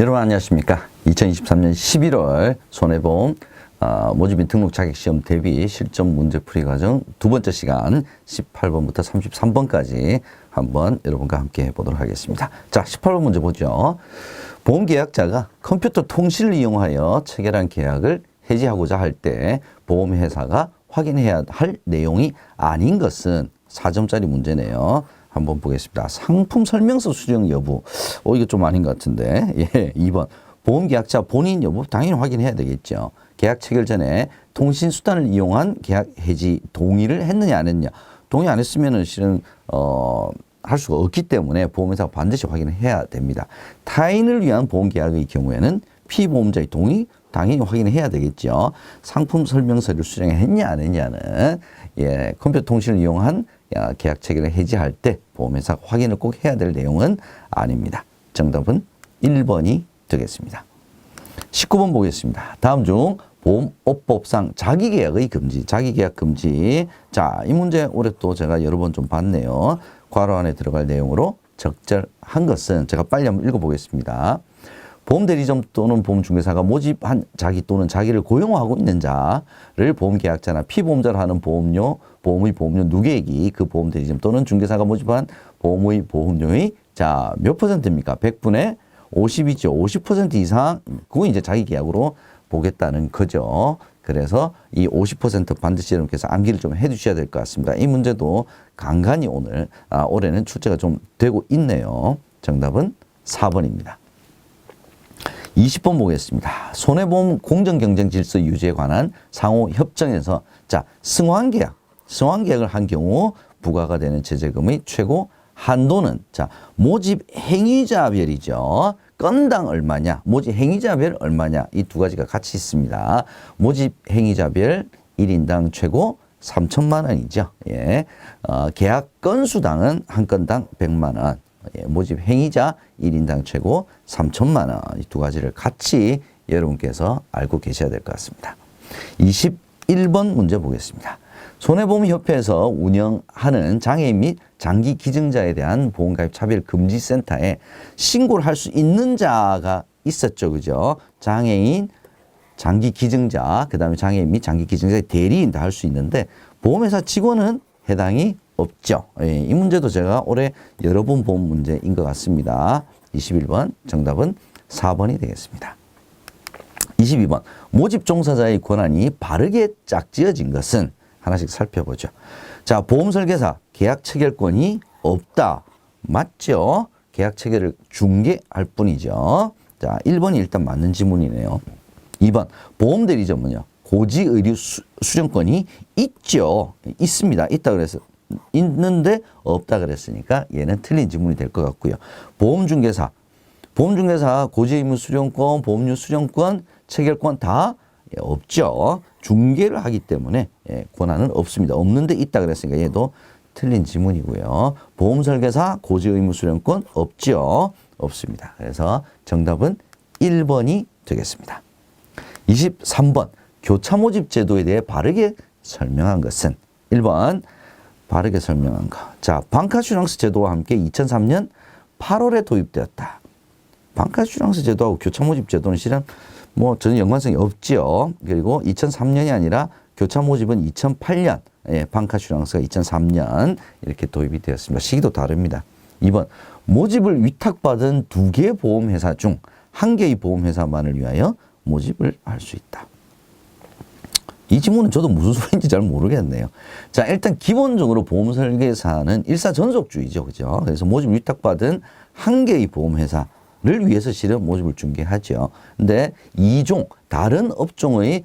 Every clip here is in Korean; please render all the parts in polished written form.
여러분 안녕하십니까. 2023년 11월 손해보험 모집인 등록 자격시험 대비 실전 문제풀이 과정 두 번째 시간 18번부터 33번까지 한번 여러분과 함께 해보도록 하겠습니다. 자, 18번 문제 보죠. 보험계약자가 컴퓨터 통신을 이용하여 체결한 계약을 해지하고자 할 때 보험회사가 확인해야 할 내용이 아닌 것은 4점짜리 문제네요. 한번 보겠습니다. 상품 설명서 수령 여부. 이거 좀 아닌 것 같은데. 예, 2번. 보험계약자 본인 여부 당연히 확인해야 되겠죠. 계약 체결 전에 통신수단을 이용한 계약 해지 동의를 했느냐 안 했느냐. 동의 안 했으면은 실은 할 수가 없기 때문에 보험회사가 반드시 확인을 해야 됩니다. 타인을 위한 보험계약의 경우에는 피보험자의 동의 당연히 확인해야 되겠죠. 상품 설명서를 수령했냐 안 했냐는 컴퓨터 통신을 이용한 계약 체결을 해지할 때 보험회사가 확인을 꼭 해야 될 내용은 아닙니다. 정답은 1번이 되겠습니다. 19번 보겠습니다. 다음 중 보험업법상 자기계약의 금지, 자기계약 금지. 자, 이 문제 올해 또 제가 여러 번 좀 봤네요. 괄호 안에 들어갈 내용으로 적절한 것은 제가 빨리 한번 읽어보겠습니다. 보험대리점 또는 보험중개사가 모집한 자기 또는 자기를 고용하고 있는 자를 보험계약자나 피보험자로 하는 보험의 보험료 누계액이 그 보험대리점 또는 중개사가 모집한 보험의 보험료의 자, 몇 퍼센트입니까? 100분의 50이죠. 50% 이상, 그거 이제 자기 계약으로 보겠다는 거죠. 그래서 이 50% 반드시 여러분께서 암기를 좀 해주셔야 될 것 같습니다. 이 문제도 간간히 올해는 출제가 좀 되고 있네요. 정답은 4번입니다. 20번 보겠습니다. 손해보험 공정경쟁 질서 유지에 관한 상호 협정에서 자, 승환계약을 한 경우 부과가 되는 제재금의 최고 한도는 자, 모집 행위자별이죠. 건당 얼마냐, 모집 행위자별 얼마냐, 이 두 가지가 같이 있습니다. 모집 행위자별 1인당 최고 3천만 원이죠. 예. 계약 건수당은 한 건당 100만 원. 예, 모집 행위자 1인당 최고 3천만 원. 이 두 가지를 같이 여러분께서 알고 계셔야 될 것 같습니다. 21번 문제 보겠습니다. 손해보험협회에서 운영하는 장애인 및 장기 기증자에 대한 보험가입 차별 금지 센터에 신고를 할 수 있는 자가 있었죠. 그죠? 장애인, 장기 기증자, 그 다음에 장애인 및 장기 기증자의 대리인 다 할 수 있는데 보험회사 직원은 해당이 없죠. 예, 이 문제도 제가 올해 여러 번 본 문제인 것 같습니다. 21번 정답은 4번이 되겠습니다. 22번 모집 종사자의 권한이 바르게 짝지어진 것은 하나씩 살펴보죠. 자, 보험설계사 계약 체결권이 없다. 맞죠? 계약 체결을 중개할 뿐이죠. 자, 1번이 일단 맞는 지문이네요. 2번 보험대리점은요. 고지의류 수령권이 있죠. 있습니다. 있다 그래서 있는데 없다 그랬으니까 얘는 틀린 지문이 될 것 같고요. 보험중개사 고지의무 수령권, 보험료 수령권, 체결권 다 없죠. 중개를 하기 때문에 권한은 없습니다. 없는데 있다 그랬으니까 얘도 틀린 지문이고요. 보험설계사 고지의무 수령권 없죠. 없습니다. 그래서 정답은 1번이 되겠습니다. 23번 교차 모집 제도에 대해 바르게 설명한 것은 1번 바르게 설명한 거. 자, 방카슈랑스 제도와 함께 2003년 8월에 도입되었다. 방카슈랑스 제도하고 교차 모집 제도는 실은 전혀 연관성이 없죠. 그리고 2003년이 아니라 교차 모집은 2008년, 방카슈랑스가 2003년 이렇게 도입이 되었습니다. 시기도 다릅니다. 2번 모집을 위탁받은 2개의 보험회사 중 1개의 보험회사만을 위하여 모집을 할 수 있다. 이 지문은 저도 무슨 소리인지 잘 모르겠네요. 자, 일단 기본적으로 보험설계사는 일사전속주의죠. 그죠? 그래서 모집 위탁받은 1개의 보험회사를 위해서 실은 모집을 중개하죠. 근데 2종, 다른 업종의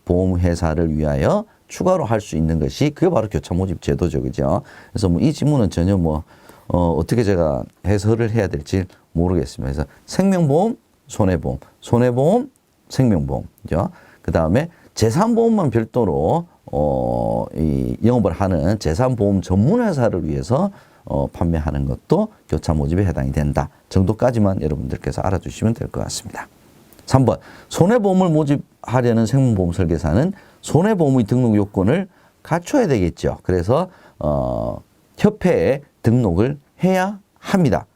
보험회사를 위하여 추가로 할 수 있는 것이 그게 바로 교차 모집 제도죠. 그죠? 그래서 이 지문은 전혀 어떻게 제가 해설을 해야 될지 모르겠습니다. 그래서 생명보험, 손해보험, 생명보험. 그죠? 그 다음에 재산보험만 별도로 이 영업을 하는 재산보험 전문회사를 위해서 판매하는 것도 교차 모집에 해당이 된다 정도까지만 여러분들께서 알아두시면 될 것 같습니다. 3번 손해보험을 모집하려는 생명보험 설계사는 손해보험의 등록 요건을 갖춰야 되겠죠. 그래서 협회에 등록을 해야 합니다.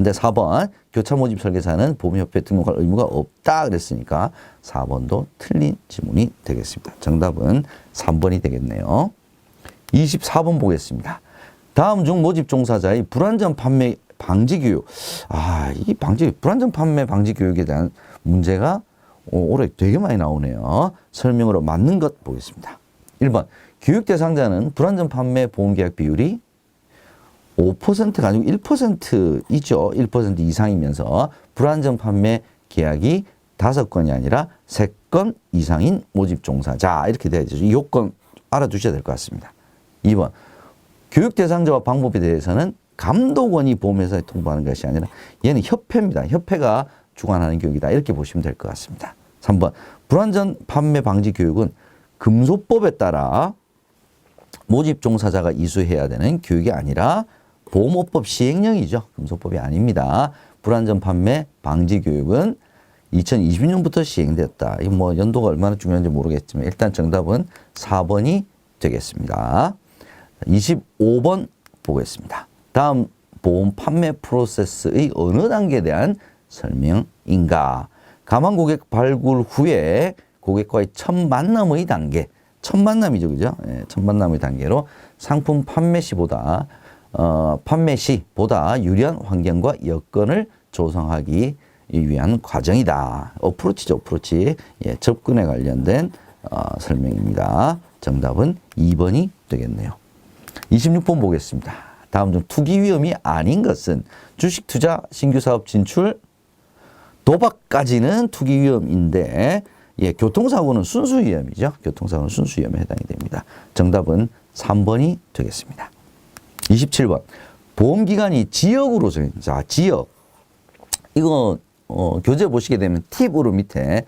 근데 4번 교차 모집 설계사는 보험협회 등록할 의무가 없다 그랬으니까 4번도 틀린 지문이 되겠습니다. 정답은 3번이 되겠네요. 24번 보겠습니다. 다음 중 모집 종사자의 불완전 판매 방지 교육. 이 불완전 판매 방지 교육에 대한 문제가 올해 되게 많이 나오네요. 설명으로 맞는 것 보겠습니다. 1번 교육 대상자는 불완전 판매 보험 계약 비율이 5%가 아니고 1%이죠. 1% 이상이면서 불완전 판매 계약이 5건이 아니라 3건 이상인 모집 종사자 이렇게 돼야죠. 이 요건 알아두셔야 될 것 같습니다. 2번 교육 대상자와 방법에 대해서는 감독원이 보험회사에 통보하는 것이 아니라 얘는 협회입니다. 협회가 주관하는 교육이다. 이렇게 보시면 될 것 같습니다. 3번 불완전 판매 방지 교육은 금소법에 따라 모집 종사자가 이수해야 되는 교육이 아니라 보험업법 시행령이죠. 금소법이 아닙니다. 불완전 판매 방지 교육은 2020년부터 시행됐다. 이 뭐 연도가 얼마나 중요한지 모르겠지만 일단 정답은 4번이 되겠습니다. 25번 보겠습니다. 다음 보험 판매 프로세스의 어느 단계에 대한 설명인가? 가망 고객 발굴 후에 고객과의 첫 만남의 단계, 첫 만남이죠, 그죠? 예, 첫 만남의 단계로 상품 판매 시보다 유리한 환경과 여건을 조성하기 위한 과정이다. 어프로치죠, 어프로치. 예, 접근에 관련된 설명입니다. 정답은 2번이 되겠네요. 26번 보겠습니다. 다음 중 투기 위험이 아닌 것은 주식 투자, 신규 사업 진출, 도박까지는 투기 위험인데 교통사고는 순수 위험이죠. 교통사고는 순수 위험에 해당이 됩니다. 정답은 3번이 되겠습니다. 27번 보험기간이 지역으로 정해진다. 지역 이거 교재 보시게 되면 팁으로 밑에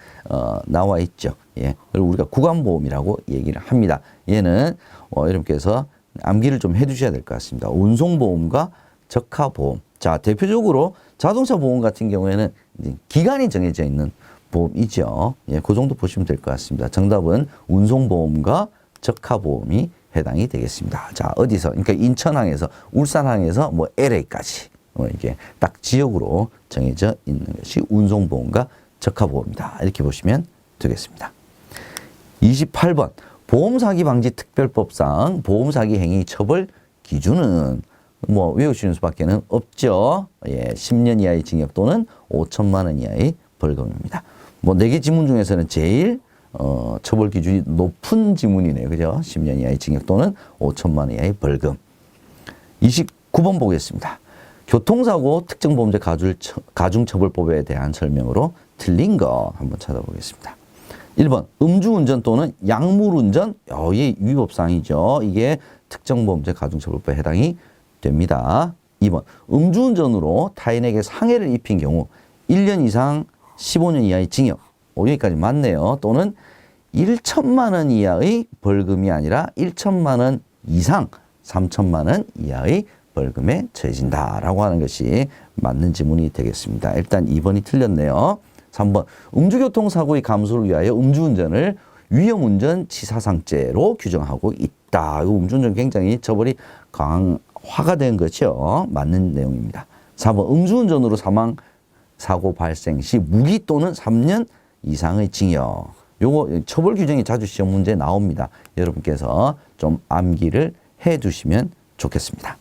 나와 있죠. 예, 그리고 우리가 구간보험이라고 얘기를 합니다. 얘는 여러분께서 암기를 좀 해두셔야 될 것 같습니다. 운송보험과 적하보험. 자, 대표적으로 자동차 보험 같은 경우에는 이제 기간이 정해져 있는 보험이죠. 예, 그 정도 보시면 될 것 같습니다. 정답은 운송보험과 적하보험이 해당이 되겠습니다. 자, 어디서? 그러니까 인천항에서 울산항에서 뭐 LA까지 이게 딱 지역으로 정해져 있는 것이 운송보험과 적하보험이다. 이렇게 보시면 되겠습니다. 28번 보험사기 방지 특별법상 보험사기 행위 처벌 기준은 뭐 외우시는 수밖에는 없죠. 예, 10년 이하의 징역 또는 5천만 원 이하의 벌금입니다. 뭐 4개 지문 중에서는 제일 처벌 기준이 높은 지문이네요. 그죠? 10년 이하의 징역 또는 5천만 원 이하의 벌금. 29번 보겠습니다. 교통사고 특정범죄 가중처벌법에 대한 설명으로 틀린 거 한번 찾아보겠습니다. 1번 음주운전 또는 약물운전 이 위법사항이죠. 이게 특정범죄 가중처벌법에 해당이 됩니다. 2번 음주운전으로 타인에게 상해를 입힌 경우 1년 이상 15년 이하의 징역 여기까지 맞네요. 또는 1천만 원 이하의 벌금이 아니라 1천만 원 이상 3천만 원 이하의 벌금에 처해진다라고 하는 것이 맞는 지문이 되겠습니다. 일단 2번이 틀렸네요. 3번 음주교통사고의 감소를 위하여 음주운전을 위험운전 치사상죄로 규정하고 있다. 이 음주운전 굉장히 처벌이 강화가 된 거죠. 맞는 내용입니다. 4번 음주운전으로 사망사고 발생 시 무기 또는 3년 이상의 징역. 요거 처벌 규정이 자주 시험 문제에 나옵니다. 여러분께서 좀 암기를 해 두시면 좋겠습니다.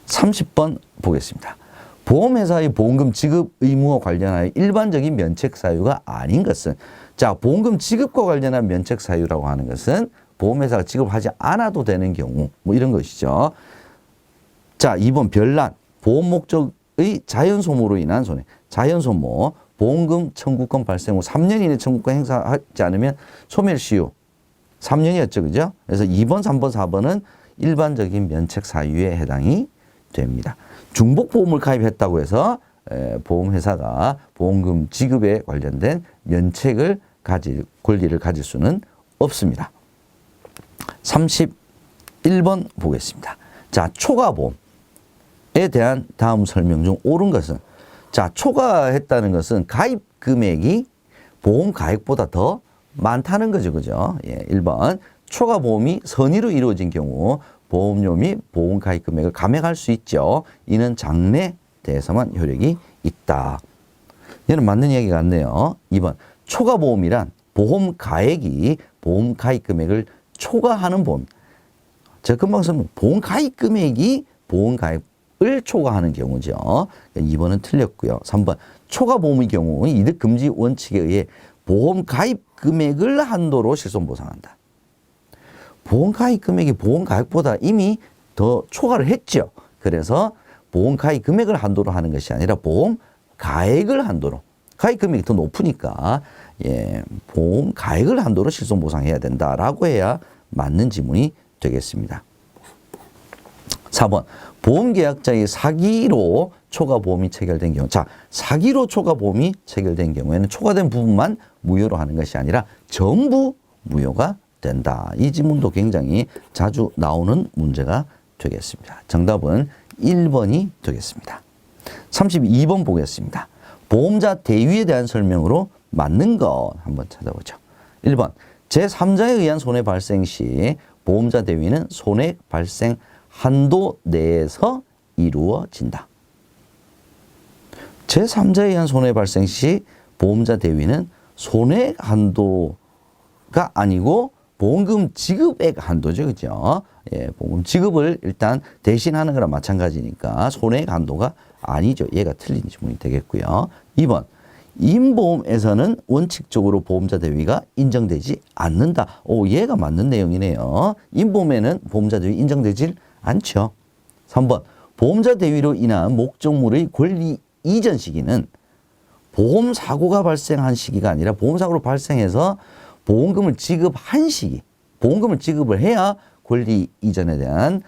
30번 보겠습니다. 보험회사의 보험금 지급 의무와 관련하여 일반적인 면책 사유가 아닌 것은 자, 보험금 지급과 관련한 면책 사유라고 하는 것은 보험회사가 지급하지 않아도 되는 경우 뭐 이런 것이죠. 자, 2번 별난 보험 목적의 자연소모로 인한 손해. 자연소모 보험금 청구권 발생 후 3년 이내 청구권 행사하지 않으면 소멸시효 3년이었죠. 그죠? 그래서 2번, 3번, 4번은 일반적인 면책 사유에 해당이 됩니다. 중복보험을 가입했다고 해서 보험회사가 보험금 지급에 관련된 면책을 권리를 가질 수는 없습니다. 31번 보겠습니다. 자, 초과보험에 대한 다음 설명 중 옳은 것은 자, 초과했다는 것은 가입 금액이 보험 가액보다 더 많다는 거죠. 그죠? 예, 1번 초과보험이 선의로 이루어진 경우 보험료 및 보험 가입 금액을 감액할 수 있죠. 이는 장래 대해서만 효력이 있다. 얘는 맞는 이야기 같네요. 2번 초과보험이란 보험 가액이 보험 가입 금액을 초과하는 보험. 제가 금방 설명 보험 가입 금액이 보험 가입을 초과하는 경우죠. 2번은 틀렸고요. 3번 초과보험의 경우 이득 금지 원칙에 의해 보험 가입 금액을 한도로 실손보상한다. 보험 가입 금액이 보험 가입보다 이미 더 초과를 했죠. 그래서 보험 가입 금액을 한도로 하는 것이 아니라 보험 가액을 한도로. 가입 금액이 더 높으니까 보험 가액을 한도로 실손보상해야 된다라고 해야 맞는 지문이 되겠습니다. 4번 보험계약자의 사기로 초과보험이 체결된 경우. 자, 사기로 초과보험이 체결된 경우에는 초과된 부분만 무효로 하는 것이 아니라 전부 무효가 된다. 이 지문도 굉장히 자주 나오는 문제가 되겠습니다. 정답은 1번이 되겠습니다. 32번 보겠습니다. 보험자 대위에 대한 설명으로 맞는 것 한번 찾아보죠. 1번 제3자에 의한 손해 발생 시 보험자 대위는 손해 발생 한도 내에서 이루어진다. 제3자에 의한 손해 발생 시 보험자 대위는 손해 한도가 아니고 보험금 지급액 한도죠. 그죠? 보험금 지급을 일단 대신하는 거랑 마찬가지니까 손해 한도가 아니죠. 얘가 틀린 지문이 되겠고요. 2번 임보험에서는 원칙적으로 보험자 대위가 인정되지 않는다. 얘가 맞는 내용이네요. 임보험에는 보험자 대위 인정되질 않죠. 3번 보험자 대위로 인한 목적물의 권리 이전 시기는 보험사고가 발생한 시기가 아니라 보험사고로 발생해서 보험금을 지급한 시기. 보험금을 지급을 해야 권리 이전에 대한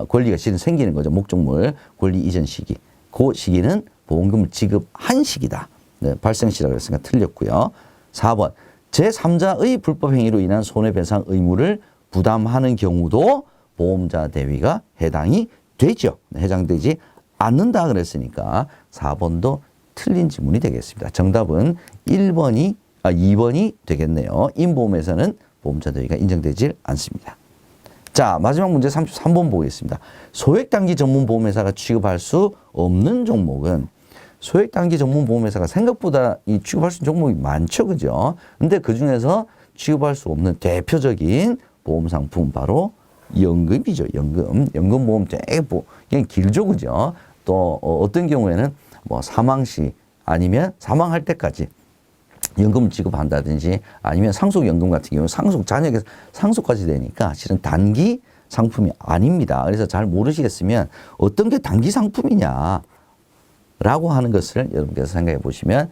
권리가 실은 생기는 거죠. 목적물 권리 이전 시기. 그 시기는 보험금을 지급한 시기다. 네, 발생 시라고 했으니까 틀렸고요. 4번 제3자의 불법 행위로 인한 손해배상 의무를 부담하는 경우도 보험자 대위가 해당이 되죠. 해당되지 않는다 그랬으니까 4번도 틀린 지문이 되겠습니다. 정답은 2번이 되겠네요. 임보험에서는 보험자 대위가 인정되질 않습니다. 자, 마지막 문제 33번 보겠습니다. 소액단기 전문보험회사가 취급할 수 없는 종목은 소액단기 전문보험회사가 생각보다 이 취급할 수 있는 종목이 많죠. 그죠? 근데 그 중에서 취급할 수 없는 대표적인 보험상품 바로 연금이죠. 연금보험 되게 그냥 길죠. 그죠? 또 어떤 경우에는 뭐 사망시 아니면 사망할 때까지 연금을 지급한다든지 아니면 상속연금 같은 경우 상속 잔액에서 상속까지 되니까 실은 단기 상품이 아닙니다. 그래서 잘 모르시겠으면 어떤 게 단기 상품이냐 라고 하는 것을 여러분께서 생각해 보시면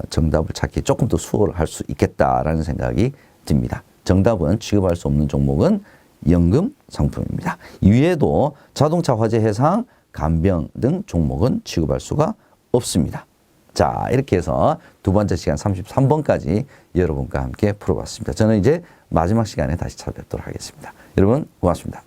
정답을 찾기 조금 더 수월할 수 있겠다라는 생각이 듭니다. 정답은 취급할 수 없는 종목은 연금 상품입니다. 이외에도 자동차 화재 해상 간병 등 종목은 취급할 수가 없습니다. 자, 이렇게 해서 두 번째 시간 33번까지 여러분과 함께 풀어봤습니다. 저는 이제 마지막 시간에 다시 찾아뵙도록 하겠습니다. 여러분 고맙습니다.